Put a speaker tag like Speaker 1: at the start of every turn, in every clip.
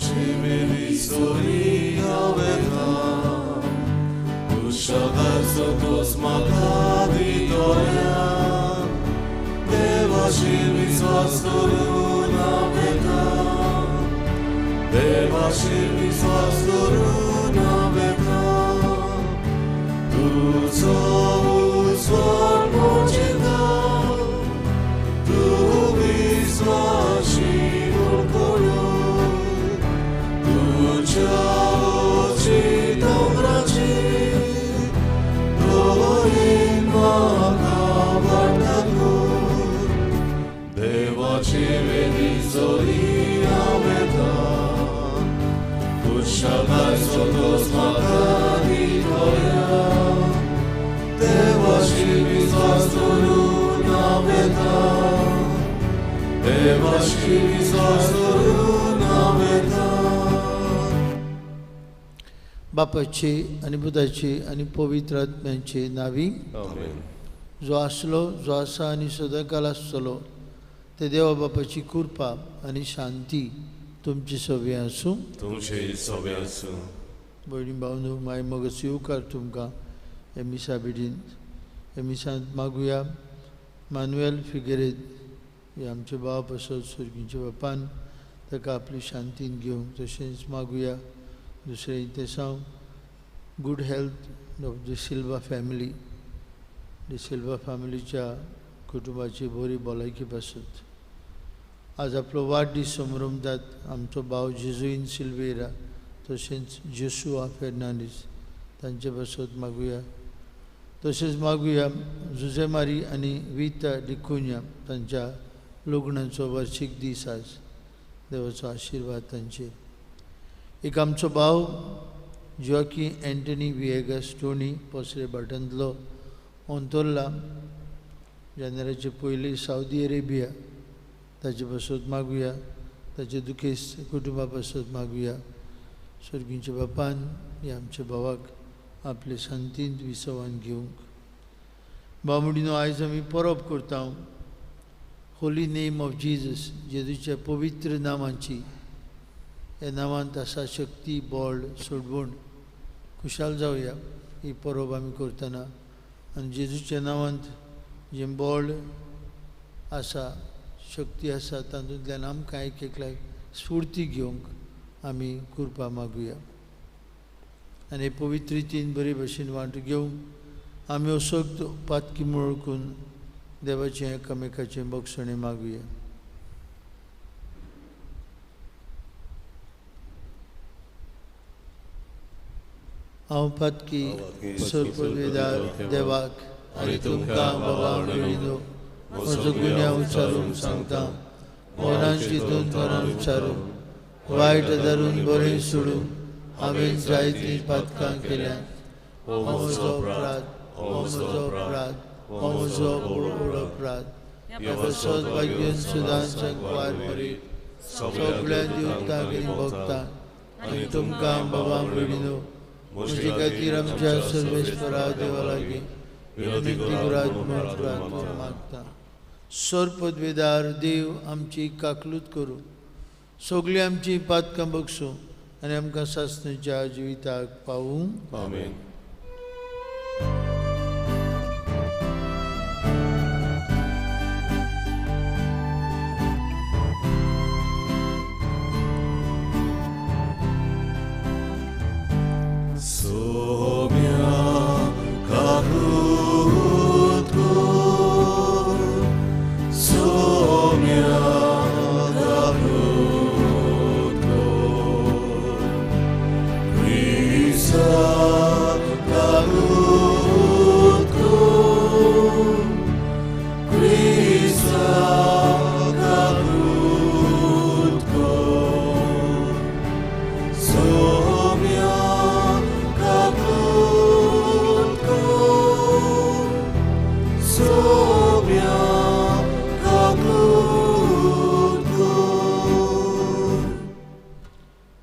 Speaker 1: Ciebie soria veta, dusza darso kosmata ditoria, Deva Ciebie swastoruna veta, Deva Ciebie swastoruna veta, Tu sou swar mochida, Tu visvashi volkolo. Ciao, ci dovràci, doin makavardakur, Deva Ciebie soria veta, Ushadai sotos makaditoria, Deva Ciebie swastoruna veta, Deva Ciebie swastoruna veta.
Speaker 2: बापाचे आणि बुधाचे आणि पवित्र आत्म्याचे नावी जो आसलो जो आसा आणि सदांकाल आसतलो ते देवा बापाची कृपा आणि शांती तुमची सगळे आसूं भयणी भावनो माय मगस येवकार तुमकां हे मिसा बेडीन हे मिसांत मागुया मानुएल फिगरेद हे आमचे बाप आसत सुर्गीच्या बापान ताका आपली शांतीन घेवंक तशेंच मागुया दुसरें तें सांग गूड हेल्थ ऑफ द सिल्वा फॅमिलीच्या कुटुंबाची बरी भलायकी पासत आज आपलो वाडदीस समारंभात आमचो भाव जेजुईन सिल्वेरा तशेंच जोशुआ फेर्नांडीस तांचे पासत मागुया तशेंच मागुया जुजे मारी आनी विता डिकुन्या तांच्या लग्नाचो वार्षिक दीस आज देवाचो आशिर्वाद तांचेर एक आमचो भाव जोकी एंटनी विएगस टोनी पोसरे भाटांतलो ओंतोर्ला जानेराचे पयलीं सावदी अरेबिया ताचे पासत मागुया ताचे दुखेस्त कुटुंबा पासत मागुया स्वर्गीच्या बापान ह्या आमच्या भावाक आपले शांतींत विसवान घेवंक बामुडीनो आयज आमी परब करता होली नेम ऑफ जीजस जेजूच्या पवित्र नामांची ह्या नामांत आसा शक्ती बळ सोडवण खुशाल जावया ही परब आमी करतना आनी जेजूच्या नांवांत जें बळ आसा शक्ती आसा तातूंतल्यान आमकां एक एकल्याक स्फूर्ती घेवंक आमी कृपा मागुया आनी हे पवित्र रितीन बरे भशेन वांटो घेवंक आमी असोक्त पातकी मोळकून देवाचें एकामेकाचें बक्षणें मागुया हांव पातकी सर्पवेदार देवाक आनी तुमकां बाबा मेळिनो म्हजो गुन्यांव उचारून सांगता मनान चिंतून मनान उच्चारून वायट धरून बरें सोडून हांवें जायतीं पातकां केल्यात हो म्हजो अपराध हो म्हजो अपराध हो म्हजो व्हड अपराध ह्या सद्भाग्यन सुदांचक वार करीत सगळ्या दिवतांक आनी भक्तांक आनी तुमकां बाबा मेळिनो म्हजे खातीर आमच्या सर्वेस्परा देवा लागीं विनंती करात म्हूण प्रार्थना मागता सर्पद्वेदार देव आमची काकलूत करूं सगळीं आमची पातकां बक्षूं आनी आमकां सासणेच्या जिविताक पावूं आमेन.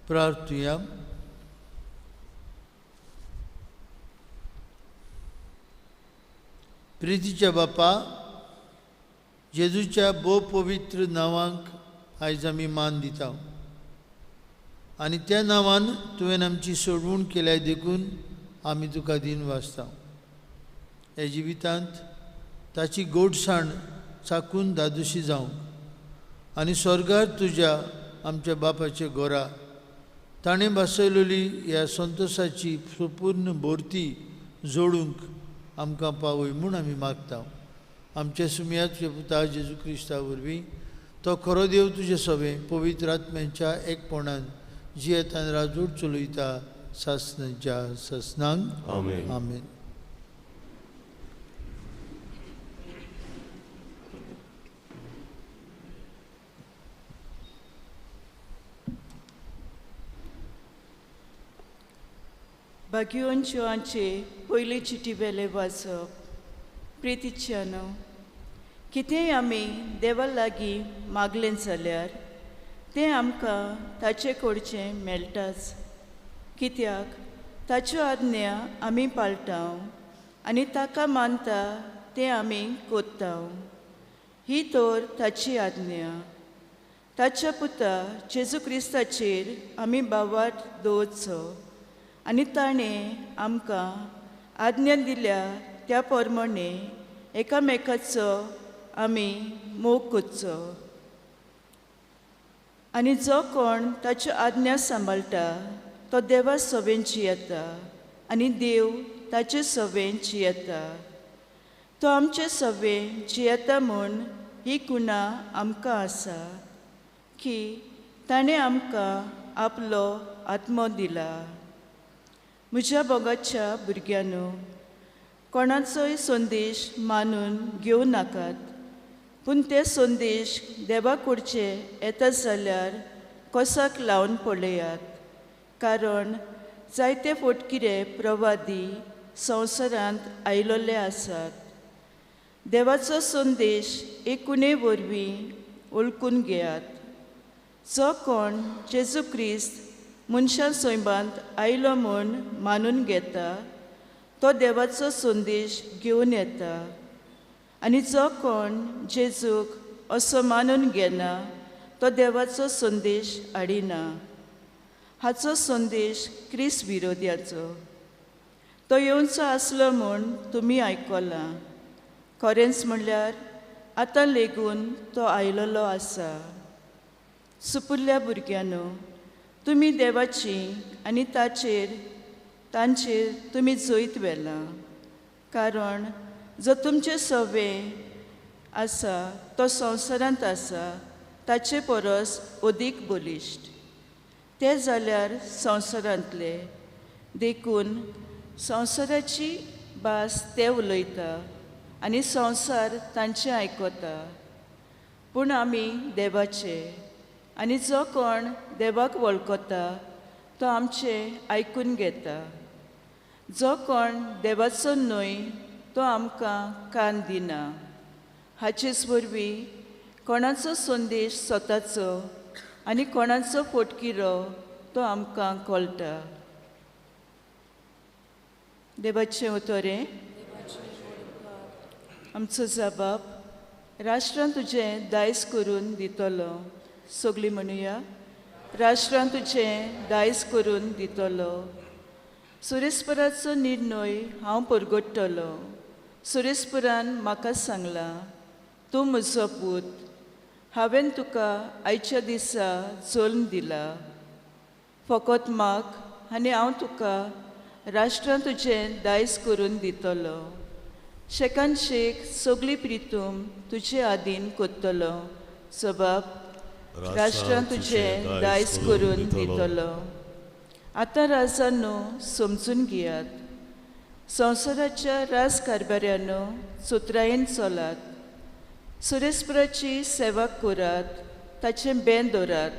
Speaker 2: प्रार्थूया. प्रितीच्या बापा जेजूच्या भोव पवित्र नांवांक आयज आमी मान दिता. आनी त्या नांवान तुवें आमची सोडवण केल्या देखून आमी तुका दिन वाचता. हे जिवितांत ताची गोडसाण चाकून दादोशी जावंक आनी स्वर्गांत तुज्या आमच्या बापाचे घोरा ताणें बसयलेली ह्या संतोशाची संपूर्ण भोरती जोडूंक आमकां पावय म्हूण आमी मागता. आमच्या सुमयाचे पुता जेजू क्रिस्ता वरवीं तो खरो देव तुजे सवें पवित्र आत्म्याच्या एकपणान जियेतान राजूड चलयता सासणाच्या सासणांक.
Speaker 1: आमेन.
Speaker 2: आमेन.
Speaker 3: भाग्योन जिवांचे पयली चिटी वेले वाचप. प्रितीच्यानो, कितेंय आमी देवा लागीं मागलें जाल्यार तें आमकां ताचे कडचें मेळटाच. कित्याक ताच्यो आज्ञा आमी पाळटाव आनी ताका मानता तें आमी कोत्ताव. ही तर ताची आज्ञा. ताच्या पुता जेजू क्रिस्ताचेर आमी बावाट दवरचो आनी ताणें आमकां आज्ञा दिल्या त्या प्रमाणे एकामेकाचो आमी मोग करचो. आनी जो कोण ताच्यो आज्ञा सांबाळटा तो देवा सवेन जियेता आनी देव ताचे सवेन जियेता. तो आमचे सवेन जियेता म्हूण ही गुणां आमकां आसा की ताणें आमकां आपलो आत्मो दिला. म्हज्या बोगाच्या भुरग्यांनो, कोणाचोय संदेश मानून घेवं नाकात, पूण ते संदेश देवा कडचे येता जाल्यार कोसाक लावन पळयात. कारण जायते फोटकिरे प्रवादी संवसारांत आयिल्ले आसात. देवाचो संदेश एकुणे वरवीं वळखून घेयात. जो कोण जेजू क्रिस्त मनशां सैमांत आयलो म्हूण मानून घेता तो देवाचो संदेश घेवन येता. आनी जो कोण जेजूक असो मानून घेना तो देवाचो संदेश हाडिना. हाचो संदेश क्रिस्त विरोध्याचो. तो येवचो आसलो म्हूण तुमी आयकलां. खरेंच म्हणल्यार आतां लेगून तो आयिल्लो आसा. सुपुल्ल्या भुरग्यांनो, तुमी देवाची आनी तांचेर तुमी जैत वेला. कारण जो तुमचे सवें आसा तो संवसारांत आसा ताचे परस अदीक बलिश्ट. ते जाल्यार संवसारांतले देखून संवसाराची भास ते उलयता आनी संवसार तांचे आयकता. पूण आमी देवाचे आनी जो कोण देवाक वळखता तो आमचें आयकून घेता. जो कोण देवाचो न्हय तो आमकां कान दिना. हाचेच वरवीं कोणाचो संदेश स्वताचो आनी कोणाचो फोटकिरो तो आमकां कळटा. देवाचें उतोरें. आमचो जबाब. राष्ट्रांत तुजें दायज करून दितलो. सगळीं म्हणुया. राष्ट्रांत तुजें दायज करून दितलो. सुरेस्पराचो निर्णय हांव परगट्टलो. सुरेस्परान म्हाका सांगलां, तूं म्हजो पूत. हांवें तुका आयच्या दिसा जल्म दिला. फकत माग आनी हांव तुका राष्ट्रांत तुजें दायज करून दितलो. शेकान शेक सगळी प्रितूम तुजे आदीन कोत्तलो. जबाब. राष्ट्रांत तुजें दायज करून दितलो. आतां राजांनो समजून घेयात. संवसाराच्या राजकारभाऱ्यांनो सुत्रायेन चलात. सुरेस्पराची सेवा करात, ताचें बेन दवरात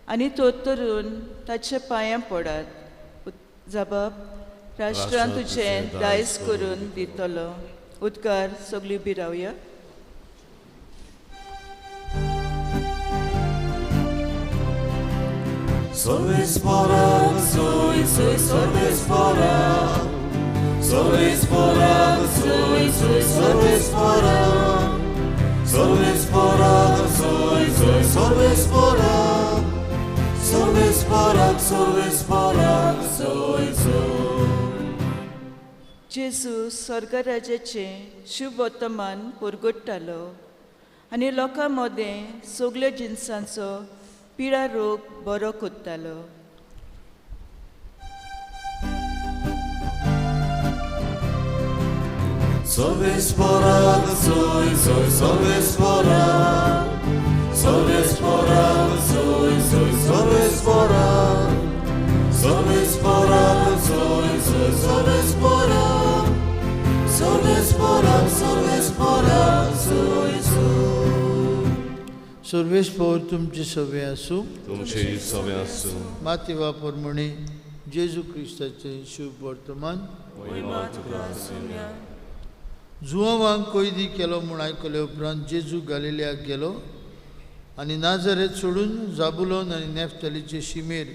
Speaker 3: आनी तोतरून ताच्या पांयां पडात. जबाब. राष्ट्रांत तुजें दायज करून दितलो. उद्गार सगळीं उबी रावया.
Speaker 1: Sowiespora, sowiespora, sowiespora, sowiespora, sowiespora, sowiespora, sowiespora, Sorvesporak, soiso.
Speaker 3: जेजू स्वर्गराज्याचे शुभ वर्तमान पुरगुट्टालो आनी लोकां मदें सगळ्या जिन्सांचो पिडा रोग बरो कोत्तालो.
Speaker 1: Sorvesporak, soiso, sorvesporak. Sorvesporak, soiso, sorvesporak. Sorvesporak, soiso, sorvesporak. Sorvesporak, sorvesporak, soiso.
Speaker 2: सर्वेस्पोर तुमचे सवे आसूं.
Speaker 4: तुमची सवे आसूं.
Speaker 2: मातेवा प्रमाणे जेजू क्रिस्ताचे शुभ वर्तमान.
Speaker 4: महिमा तुका आसूं.
Speaker 2: जुवांक कैदी केलो म्हूण आयकले उपरांत जेजू गालिल्याक गेलो आनी नाजरेत सोडून जाबुलोन आनी नेफ्तालीचे शिमेर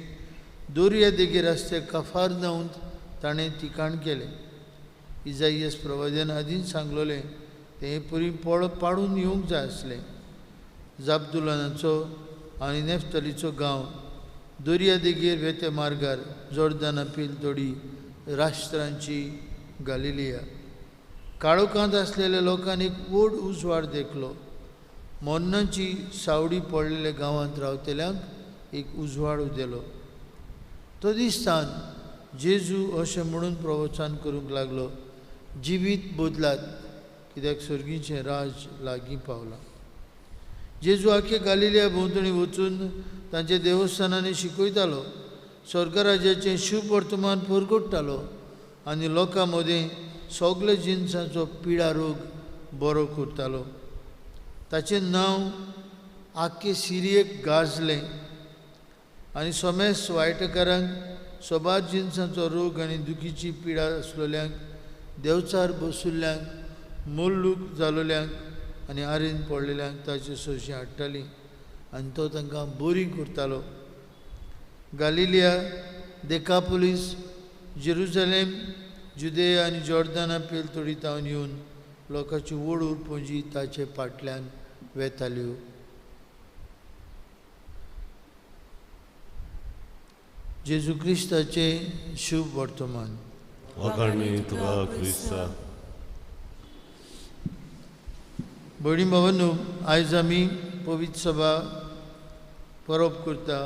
Speaker 2: दोर्या देगेर आसते कफारनाऊंत ताणें ठिकाण केलें. इजाईयास प्रवाद्यान आदीं सांगलोलें तें पुरी पाडून येवंक जाय आसलें. जाबदुलानाचो आनी नेफ्तालीचो गांव दोर्या देगेर वेते मार्गार जोर्दाना पील तोडी राष्ट्रांची गालिलिया. काळोखांत आसलेल्या लोकांनी एक व्हड उजवाड देखलो. मोन्नाची सावडी पडलेल्या गांवांत रावतल्यांक एक उजवाड उदेलो. तो दिसतान जेजू अशें म्हणून प्रवचन करूंक लागलो, जिवीत बदलात कित्याक सर्गीचें राज लागीं पावलां. जेजू आख्खे गालिल्या भोंवतणी वचून तांच्या देवस्थानांनी शिकयतालो, स्वर्गराज्याचें शुभ वर्तमान परगट्टालो आनी लोकां मदें सगळे जिन्सांचो पिडा रोग बरो करतालो. ताचें नांव आख्खे सिरियेक गाजलें आनी सोमेस वायटकारांक सोबार जिन्सांचो रोग आनी दुखीची पिडा आसलोल्यांक, देंवचार बशिल्ल्यांक, मोल्लूक जालोल्यांक आनी आरेन पडलेल्यांक ताचे सोशी हाडटाली आनी तो तांकां बरी करतालो. गालिलिया, देकापोलीस, जेरुसलेम, जुदेया आनी जॉर्दाना पेल तोडीतावन येवन लोकांची व्हड उरपणजी ताचे फाटल्यान वेताल्यो. जेजू क्रिस्ताचे शुभ वर्तमान.
Speaker 4: वखाणी तुका क्रिस्ता.
Speaker 2: भयणी भावांनो, आयज आमी पवित्र सभा परब करता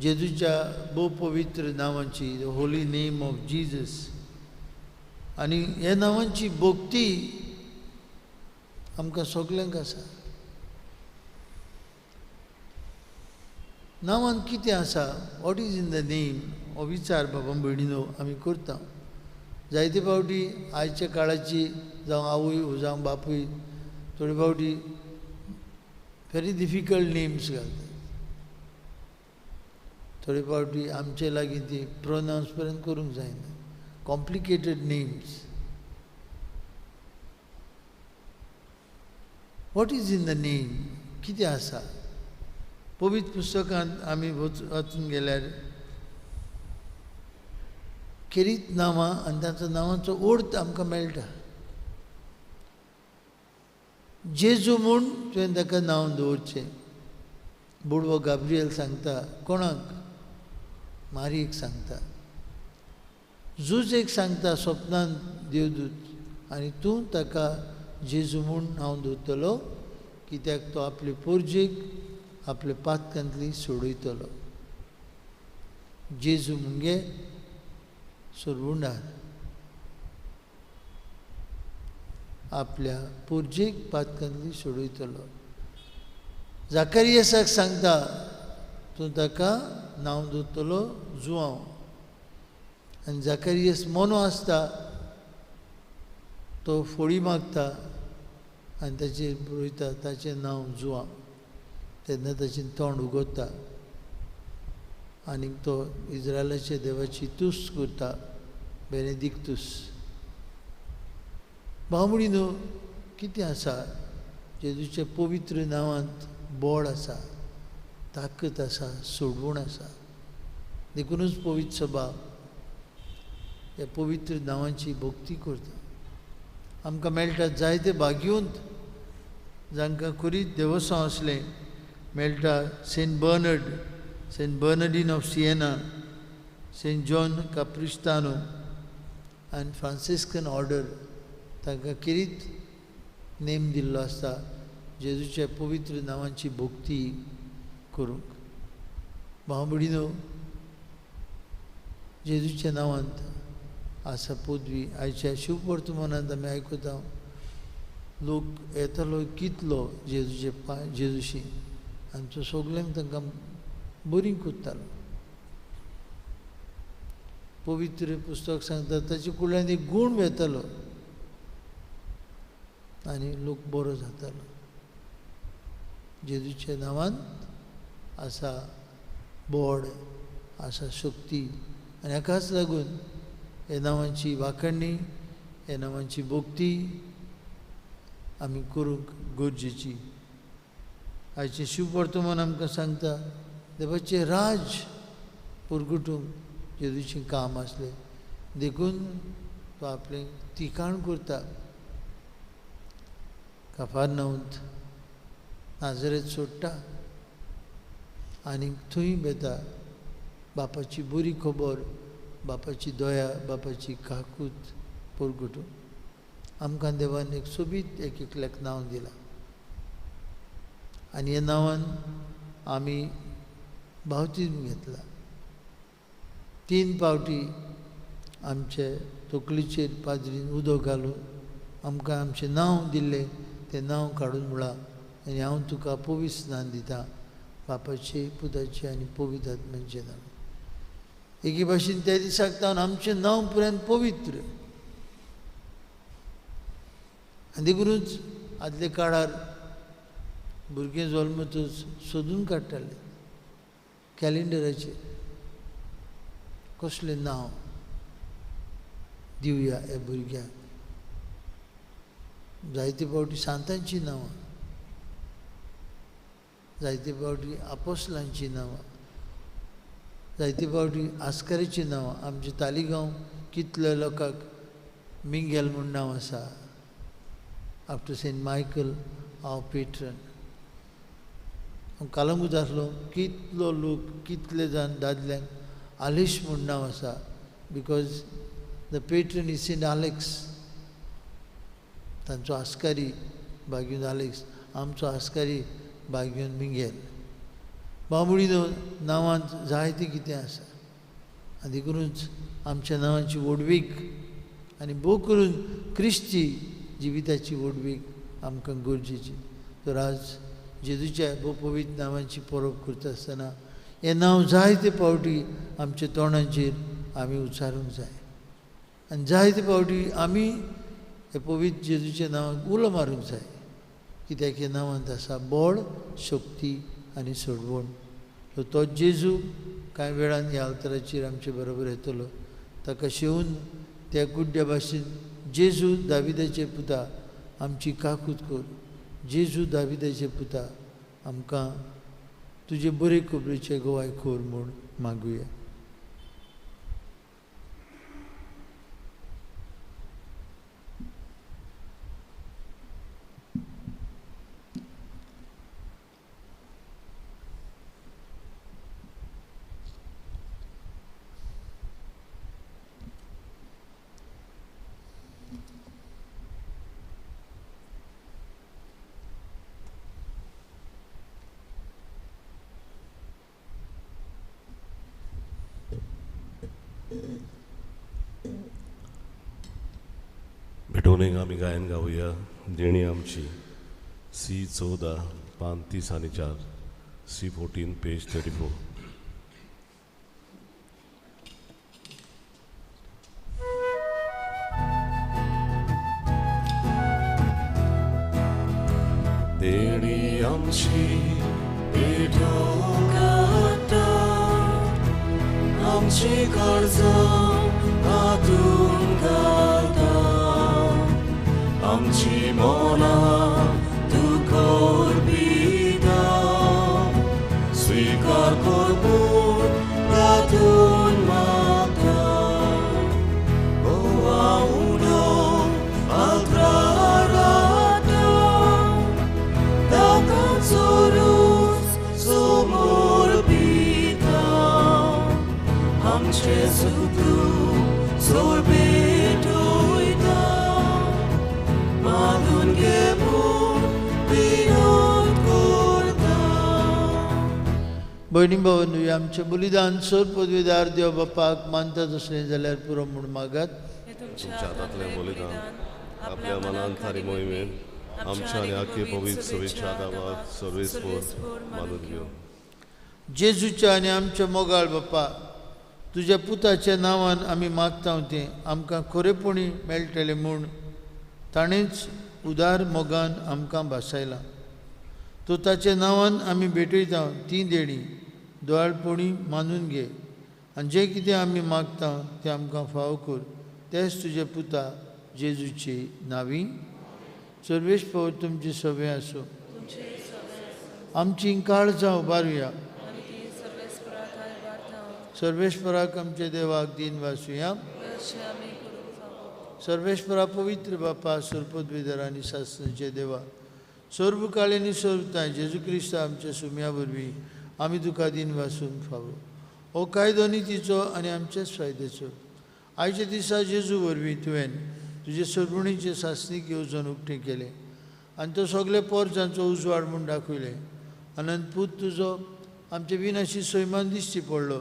Speaker 2: जेजूच्या भोव पवित्र नांवांची, the holy name of Jesus. आनी ह्या नांवांची भक्ती आमकां सगल्यांक आसा. नांवांत कितें आसा, what is in the name हो विचार बाबा भयणीनो आमी करता. जायते फावटी आयच्या काळाची जावं आवय जावं बापूय थोडे फावटी व्हेरी डिफिकल्ट नेम्स घालता. थोडे फावटी आमचे लागीं ती प्रोनावन्स पर्यंत करूंक जायना, complicated names. What is in the name, कितें आसा. पवित्र पुस्तकांत आमी वाचून गेल्यार खेरीत नांवां आनी तांचो नांवांचो अर्थ आमकां मेळटा. जेजू म्हूण तुवें ताका नांव दवरचें. बुडवो गाब्रियल सांगता कोणाक, मारयेक सांगता. जुजेक सांगता स्वप्नांत देवदूत, आनी तूं ताका जेजू म्हूण नांव दवरतलो कित्याक तो आपले पोरजेक आपले पातकांतली सोडयतलो. जेजू मुगे सोडवणार आपल्या पोरजेक पातकांतली सोडयतलो. जाकरियासाक सांगता तूं ताका नांव दवरतलो जुआंव. आनी जाकरियास मोनो आसता, तो फोडी मागता आनी ताचेर बरयता ताचें नांव जुआंव. तेन्ना ताचें तोंड उगोता आनी तो इज्रायलाच्या देवाची तुस्त करता, बेनेदिक्तूस. भाव भयणीनो, कितें आसा जेजूच्या पवित्र नांवांत बोड आसा, ताकद आसा, सोडवण आसा. देखूनच पवित्र सभा ह्या पवित्र नांवांची भक्ती करता. आमकां मेळटा जायते भाग्यवंत जांकां खरीच देवस्थान असलें मेळटा. Saint Bernard Saint Bernardine of Siena, Saint John Capistrano, and Franciscan order तांकां किरीत नेम दिल्लो आसता जेजूच्या पवित्र नांवांची भक्ती करूंक. भाव भयणीनो, जेजूच्या नांवांत आसा पदवी आयच्या शिववर्तमानांत आमी आयकता लोक येतालो कितलो जेजूशी आनी तो सगल्यांक तांकां बरी कोत्तालो. पवित्र पुस्तक सांगता ताचे कडल्यान एक गूण वेतालो आनी लोक बरो जातालो. जेजूच्या नांवान आसा बळ, आसा शक्ती, आनी हाकाच लागून ह्या नांवांची वाखणणी, ह्या नांवांची भक्ती आमी करूंक गरजेची. आयचें शिववर्तमान आमकां सांगता देवाचें राज परगटूंक जेजूचें काम आसलें, देखून तो आपलें तिकाण करता. कफरनाहूंत नाजरेत सोडटा आनी थंय बेता बापाची बरी खबर, बापाची दया, बापाची काकूत परगटूंक. आमकां देवान एक सोबीत एकल्याक नांव दिलां आनी ह्या नांवान आमी बावतीन घेतला. 3 फावटी आमचे तकलेचेर पाद्रीन उदक घालून आमकां आमचें नांव दिल्लें तें नांव काडून म्हणला आनी हांव तुका पवित्र स्नान दितां बापाचें, पुताचें आनी पवित्र आत्म्याचें नांव. एके भाशेन त्या दिसाक तावन आमचें नांव पुराय पवित्र. आनी देखूनच आदले काळार भुरगें जल्मतच सोदून काडटाले कॅलेंडराचेर कसलें नांव दिवया ह्या भुरग्याक. जायते फावटी सांतांचीं नांवां, जायते फावटी आपोस्लांचीं नांवां, जायते फावटी आस्कराचीं नांवां. आमचे तालिगांव कितल्या लोकांक मिंगेल म्हूण नांव आसा आफ्टर सेंट मायकल आवर पेट्रन. हांव कालंगूट आसलो, कितलो लोक, कितले जाण दादल्यांक आलेश म्हूण नांव आसा because the patron is Saint Alex. तांचो आस्कारी भाग्यून आलेक्स, आमचो आस्कारी भाग्यून मिंगेल. बांबुडीनो नांवांत जायतें कितें आसा आनी देखूनच आमच्या नांवांची व्हडवीक आनी भोव करून क्रिस्ती जिविताची व्हडवीक आमकां गरजेची. तर आज जेजूच्या भोव पवित्र नांवांची परब करता आसतना हें नांव जायते फावटी आमच्या तोंडांचेर आमी उच्चारूंक जाय आनी जायते फावटी आमी हे पवित्र जेजूच्या नांवाक उलो मारूंक जाय, कित्याक ह्या नांवांत आसा बळ, शक्ती आनी सोडवण. सो तो जेजू कांय वेळान ह्या अवताराचेर आमचे बरोबर येतलो. ताका शेवून त्या कुड्ड्या भाशेन जेजू दाविदाचे पुता आमची काकूत कर. जेजू दाविदाचे पुता आमकां तुजे बरे खबरेचे गोवाय खोर म्हूण मागुया.
Speaker 4: भेटवणेक आमी गायन गावया. देणी आमची C14 पान 30 आनी 4, C14 पेज 34. देणी आमची
Speaker 1: आमची कर्ज हातून घालता, आमची मोना तुकोर बिदा स्वीकार कर पूण हातून मागता. बोवा उडो आत्रारातो दाकांचो रूच समोर बिदा आमचे सुख सोड भेटोयता मागून घे पूण विरोध करता.
Speaker 2: भयणी भावांनो, आमचे बलिदान सर पदवीदार देव बापाक मानतात असले जाल्यार पुरो म्हूण मागात.
Speaker 4: तुमच्या हातांतलें बलिदान आपल्या मनान थारी मोहिमेन आमच्या आनी आख्खे पवित्र सभेच्या दावाक सर्वेस्पोर मानून घेवं.
Speaker 2: जेजूच्या आनी आमच्या मोगाळ बापा, तुज्या पुताच्या नांवान आमी मागता तें आमकां खरेपणी मेळटलें म्हूण ताणेंच उदार मोगान आमकां भासायलां. तो ताच्या नांवान आमी भेटयता ती देणी दोळाळपणी मानून घे आनी जें कितें आमी मागता तें आमकां फाव कर. तेच तुजे पुता जेजूचे नांवी. सर्वेस्पर तुमची सभे आसूं. आमची काळजां उबारुया. सर्वेस्पराक आमच्या देवाक दिन वासुया. सर्वेस्परा पवित्र बापा, सरपदवीधर आनी शास्त्रांचे देवा, सर्व काळेनी सर्वताय जेजू क्रिस्त आमच्या सुम्या वरवीं आमी तुका दिन वासूंक फावो. हो कायदो नितीचो आनी आमच्याच फायद्याचो. आयच्या दिसा जेजू वरवीं तुवें तुजे सरभुणीचे सासणीक येवजण उक्तें केलें आनी तो सगळे पोरजांचो उजवाड म्हूण दाखयलें. अनंतपूत तुजो आमचे विनाशी सैमान दिश्टी पडलो.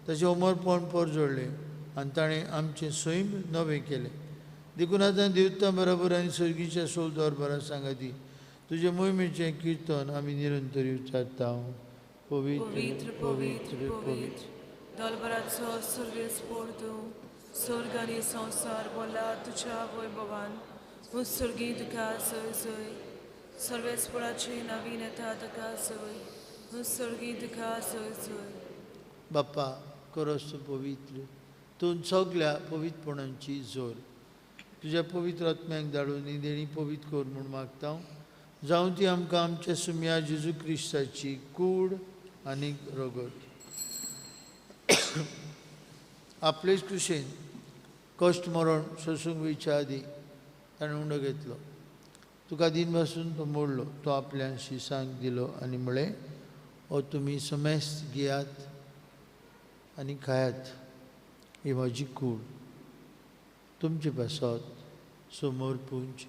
Speaker 2: ताचें अमरपण पर जोडलें आनी ताणें आमचें सैम नवें केलें. देखून आतां देवतां बरोबर आनी सर्गीच्या सोल दरबारा सांगाती तुजे मोहिमेचें किर्तन आमी निरंतर उच्चारता. पवित्र पवित्र पवित्र
Speaker 5: दलबराचो सर्वेस्पोर तूं, स्वर्ग आनी संवसार बोला तुज्या वैभवान. उत्सर्गी तुका सय सय, सर्वेस्पोराची नवीन येता ताका सय, उत्सर्गी तुका सय सय.
Speaker 2: बाप्पा, खरोच पवित्र, तूं सगळ्या पवित्रपणांची जोर तुज्या पवित्र आत्म्याक धाडून ही देणी पवित्र कर म्हूण मागता. जावं ती आमकां आमच्या सुम्या जेजू क्रिस्ताची कूड आनी रगत. आपलेच कुशेन कश्ट मरण सोसूंक वयच्या आदी ताणें उंडो घेतलो. तुका दिन पासून तो मोडलो. तो आपल्या शिसांक दिलो आनी म्हळें, हो तुमी समेस्त घेयात आनी खायात. ही म्हजी कूड. तुमचे पासत समोर पुंज.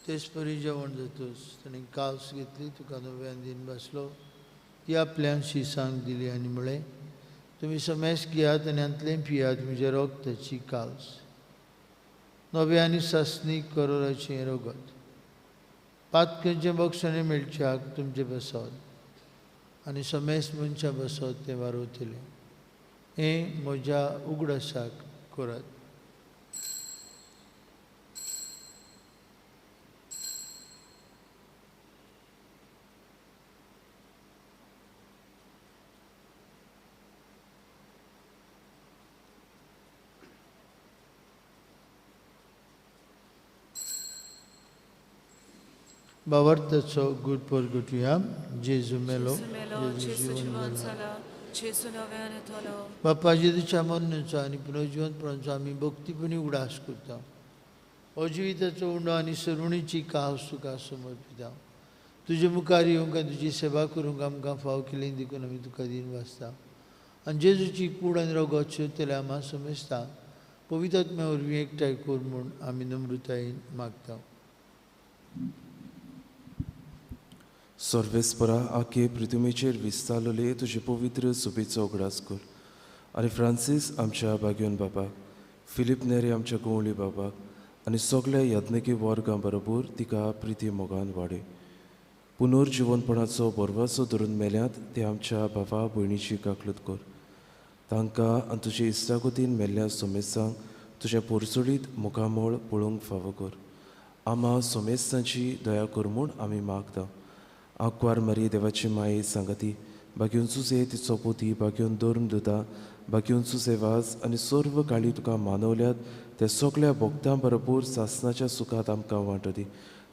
Speaker 2: तेच परी जेवण जातूच ताणें कास घेतली, तुका नव्यान दिन बसलो, ती आपल्या शिसांक दिली आनी म्हळें, तुमी समेस्त घेयात आनी अंतलें पियात म्हज्या रोगताची कास. नवे आनी सासणीक करोराचें रगत. पातकेंचें बक्षणें मेळच्याक तुमचे बसत आनी समेस्त मनशां बसत तें वारोतलें. हें म्हज्या उगडासाक करात. भावार्थाचो गूढ परगटुया. जेजू मेलो, जेजू जीवन जाला. बापा जेजूच्या मरणाचो आनी पुनर्जिवंतपणाचो आमी भक्तीपणी उडास करता. अजिविताचो उंडो आनी सरवणीची कास तुका समर्पिता. तुजे मुखार येवंक आनी तुजी सेवा करूंक आमकां फाव केलें देखून आमी तुका दिन वाचता. आनी जेजूची कूड आनी रगत शेवतले आम्हा समेस्ता पवित्र आत्म्या वरवीं एकठांय कर म्हूण आमी नम्रतायेन मागता.
Speaker 6: सर्वेस्परा आखे पृथ्वीचेर विस्तारलेले तुजे पवित्र सुबेचो उगडास कर. आनी फ्रांसीस आमच्या बागेवन बापाक, फिलीप नेरे आमच्या गोवळी बापाक आनी सगळ्या यत्नकी वर्गां बरोबर तिका प्रिती मोगान वाडय. पुनर्जिवनपणाचो बरवासो धरून मेल्यांत ते आमच्या भावा भयणीची काकलूत कर. तांकां आनी तुजे इश्टागतीन मेल्ल्या समेस्तांक तुज्या पोरसुडीत मुखामोळ पळोवंक फावो कर. आम्हा समेस्तांची दया कर म्हूण आमी मागता. आंकवार मारी देवाची माये सांगाती, बागेवन सुसे तिचो पोती, बागेवन धर्म दुता, बागेवन सुसे वाज आनी सर्व काळी तुका मानवल्यात त्या सगळ्या भक्तां बरोबर सासणाच्या सुखात आमकां वांटो दी.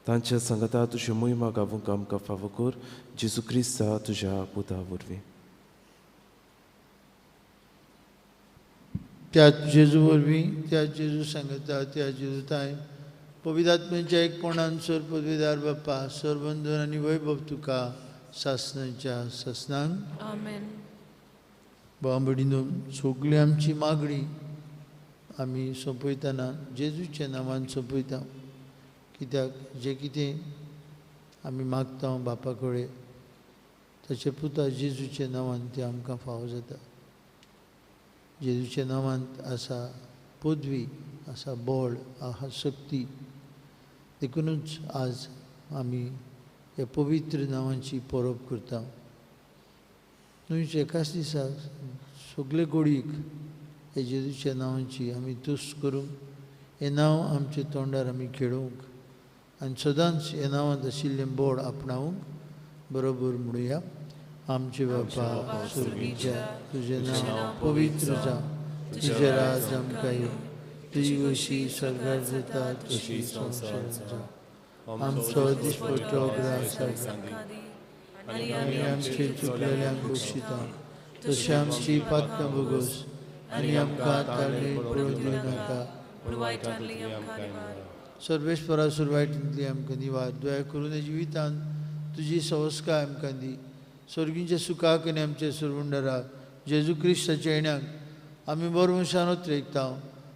Speaker 6: तांच्या संगता तुजी मोहिमा गावूंक आमकां फावो कर जेजू क्रिस्ता तुज्या पुता वरवीं.
Speaker 2: त्या जेजू वरवीं त्या जेजू सांगता त्या जेजू ताय पवित्रात्म्याच्या एकपणान सर पदवीदार बाप्पा सरबंधन आनी वैभव तुका सासणाच्या ससनांक
Speaker 5: Amen.
Speaker 2: भावबडिनो सगळी आमची मागणी आमी सोंपयतना जेजूच्या नांवान सोंपयता कित्याक जें कितें आमी मागता बापा कडेन ताचे पुता जेजूच्या नांवान तें आमकां फावो जाता. जेजूच्या नांवान आसा पदवी आसा बळ आसा शक्ती देखूनच आज आमी ह्या पवित्र नांवांची परब करता. न्हय एकाच दिसा सगळे गोडीक हे जेजूच्या नांवांची आमी तुस्त करूंक हें नांव आमच्या तोंडार आमी खेळोवंक आनी सदांच ह्या नांवांत आशिल्लें बोड आपणावंक बरोबर म्हणुया. आमचे बापा स्वर्गीच्या तुजें नांव पवित्र जावं, तुजें राज आमकां येवं, तुजी वशी स्वर्गार जाता तशी संवसारांत जावं. आमचो दिसपट्टो ग्रास आनी आमचे चुकलेल्यांक बक्षिता तशें आमची पातकां भोगोस आनी आमकां ताळणे पळोवन दिवं नाका
Speaker 5: पूण वायटांतली आमकां निवार.
Speaker 2: सर्वेश्वरा सुरवायतींतली आमकां निवार. दया करून हे जिवितांत तुजी संस्कार आमकां दी. स्वर्गीच्या सुखाक आनी आमच्या सुरवंडराक जेजू क्रिस्ताच्या येण्याक आमी बरो वंशानोत रेखता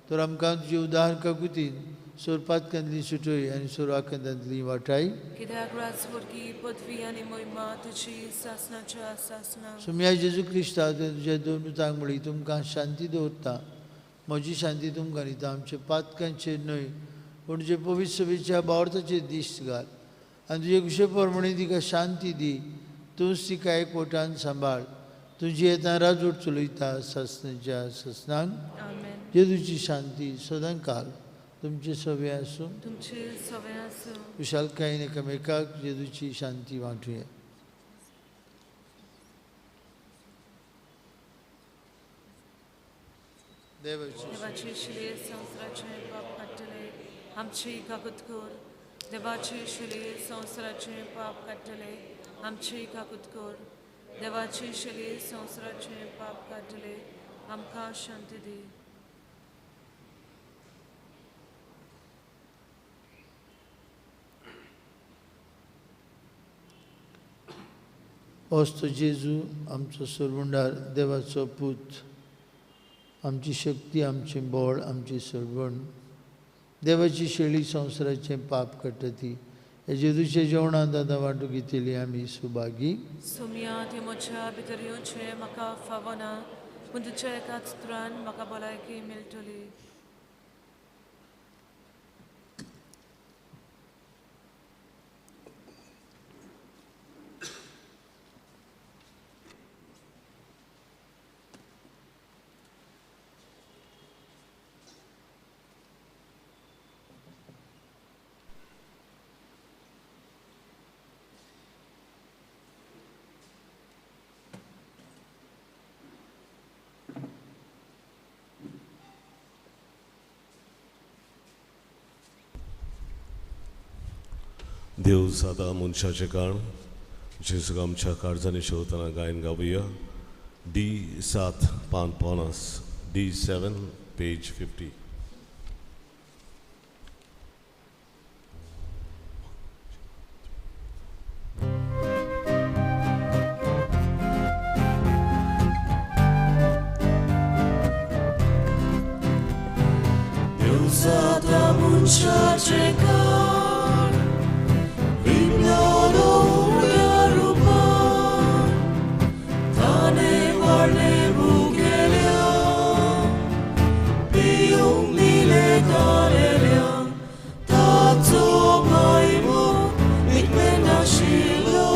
Speaker 2: तर आमकां तुजी उदाहरण काकुतीन सोरपातकांतली सुटय आनी सोरवाकांतांतली वाटाय.
Speaker 5: कित्याक राजवर्गी पदवी आनी मोहिमा तुजी सासणाच्या सासनाक.
Speaker 2: सुम्या जेजू क्रिस्ता तुज्या दोन उतांक तुमकां शांती दवरता. म्हजी शांती तुमकां दिता. आमच्या पातकांचेर न्हय पूण तुजे पवित्र सभेच्या बावरताचेर दिश्ट घाल आनी तुजे कुशे परमणी तिका शांती दी. तूंच तिका एकवटान सांबाळ. तुजी येता राजवट चलयता सासणाच्या ससनांक.
Speaker 5: Amen.
Speaker 2: जेजूची शांती सदां काल तुमचे सवे आसूं.
Speaker 5: तुमचे सवे आसूं.
Speaker 2: विशालकायेन एकामेकाक जेजूची शांती वांटुया.
Speaker 5: देवाची शिले संवसाराचे पाप काडटले आमची काकूत कर. देवाची शिले संवसाराचे पाप काडटले आमची काकूत कर. देवाची शिले संवसाराचे पाप काडटले आमकां शांती दी.
Speaker 2: असतो जेजू आमचो सरवंडार देवाचो पूत आमची शक्ती आमचें बळ आमची सरवण देवाची शेळी संवसाराचें पाप काडटा ती. हे जेजूच्या जेवणांत आतां वांटून घेतिली आमी सुभागी.
Speaker 5: सोम्या ती म्हज्या भितर येवचें म्हाका फावो ना पूण तुज्या एकाच उतरान म्हाका भलायकी मेळटली.
Speaker 4: देव सदा मनशाचे काण जेजूक आमच्या काळजांनी शेवतना गायन गावुया. D7 पान 50 D7 page 50.
Speaker 1: Deus sata munchache kar Viblalo yarupan Tane varne bugelya Biyung lile karelya Tato maimu Mikmena shilo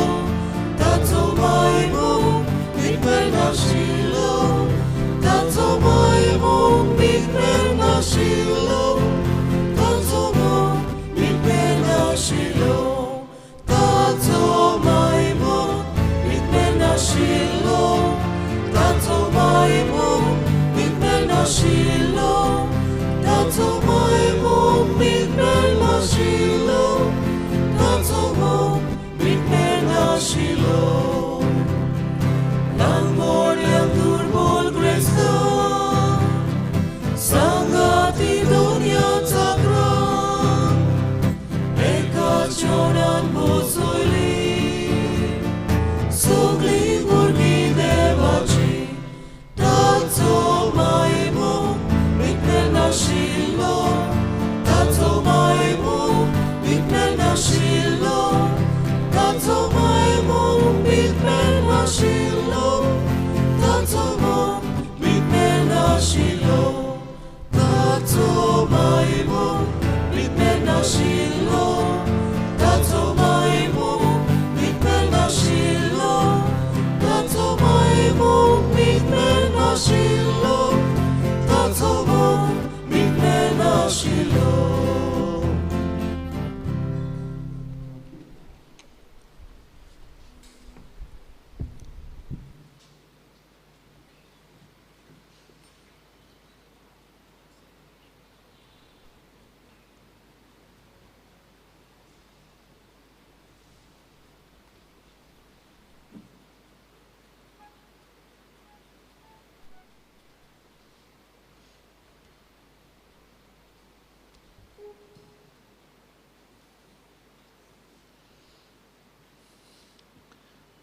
Speaker 1: Tato maimu Mikmena shilo Tato maimu Mikmena shilo Tato maimu Mikmena shilo Tato maimu Mikmena shilo Tato maimu Mikmena shilo Tato maimu Mikmena shilo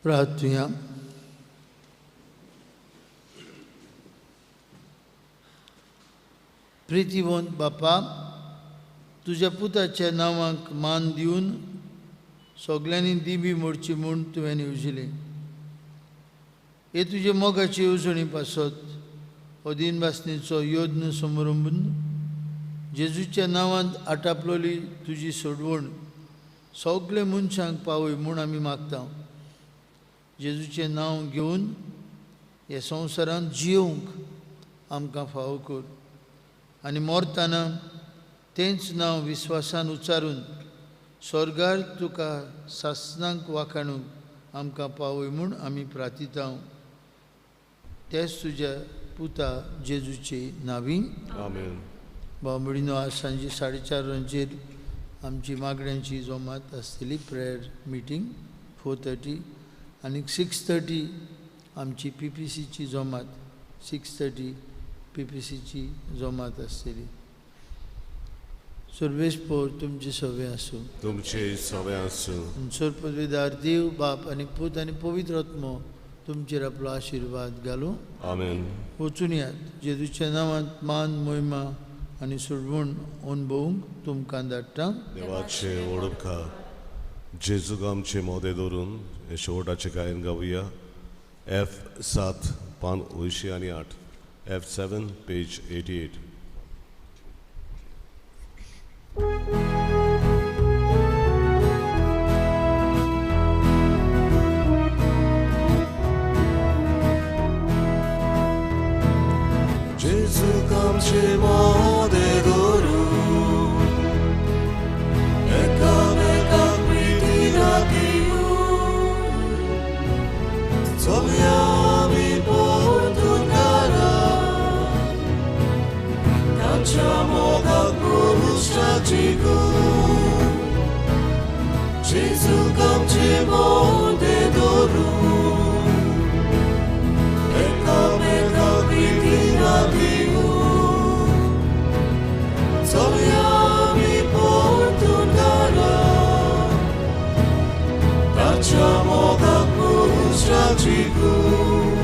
Speaker 2: प्रार्थूया. प्रितीवंत बापा, तुझ्या पुताच्या नांवाक मान दिवन सगळ्यांनी दिबी मोडची म्हूण तुवें येवजिलें. हे तुजे मोगाची येवजणी पासत हो दिनबासणेचो योद्न समारंभ जेजूच्या नांवांत आटापलोली तुजी सोडवण सगळे मनशांक पावय म्हूण आमी मागता. जेजूचें नांव घेवन ह्या संवसारांत जियोवंक आमकां फावो कर आनी मरतना तेंच नांव विस्वासान उच्चारून स्वर्गार तुका सासणांक वाखाणूंक आमकां पावय म्हूण आमी प्रार्थिता. तेच तुज्या पुता जेजूचे नांवी.
Speaker 4: आमेन.
Speaker 2: भावमडीनो आज सांजे 4:30 आमची मागण्यांची जमात आसतली प्रेयर मिटींग 4:30 आनी 6:30 आमची PPCची जमात 6:30 PPCची जमात आसतली. सर्वेस्पोर तुमची सवय आसूं.
Speaker 4: तुमचे सवय आसूं.
Speaker 2: सर्पदार देव बाप आनी पूत आनी पवित्र आत्मो तुमचेर आपलो आशिर्वाद घालूं.
Speaker 4: आमेन.
Speaker 2: वचून यात. जेजूच्या नांवांत मान महिमा आनी सोडवण अनुभवूंक तुमकां धाडटा.
Speaker 4: देवाचे ओळखा जेजूक आमचे मोदे दवरून हे शेवटाचे गायन गावुया. F7 पान 208. F7 page 88.
Speaker 1: जेजूक आमचे मोदे दवरून एकामेकाक प्रिती दाखयून चलया आमी परतून घरांत ताच्या मोगाक पुरुशाची गूण. जेजूक आमचे मोदे दवरून एकामेकाक प्रिती दाखयून चलया आमी परतून घरांत ताच्या मोगाक पुरुशाची गूण.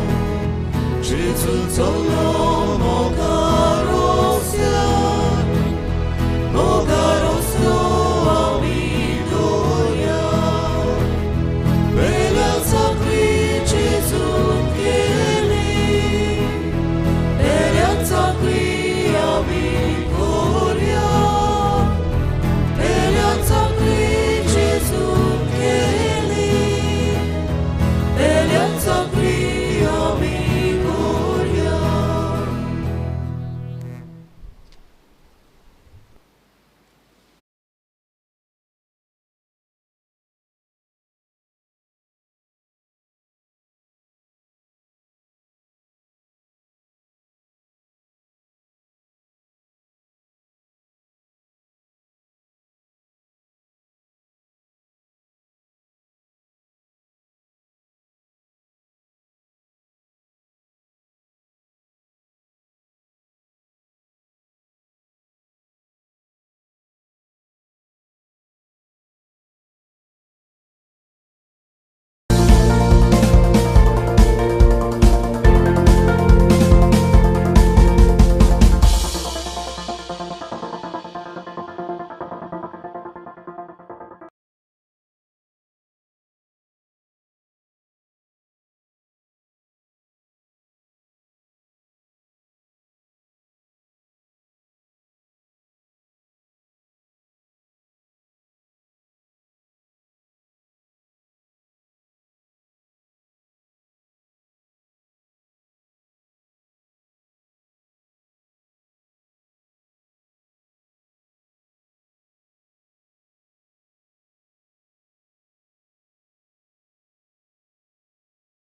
Speaker 1: जेजू चलो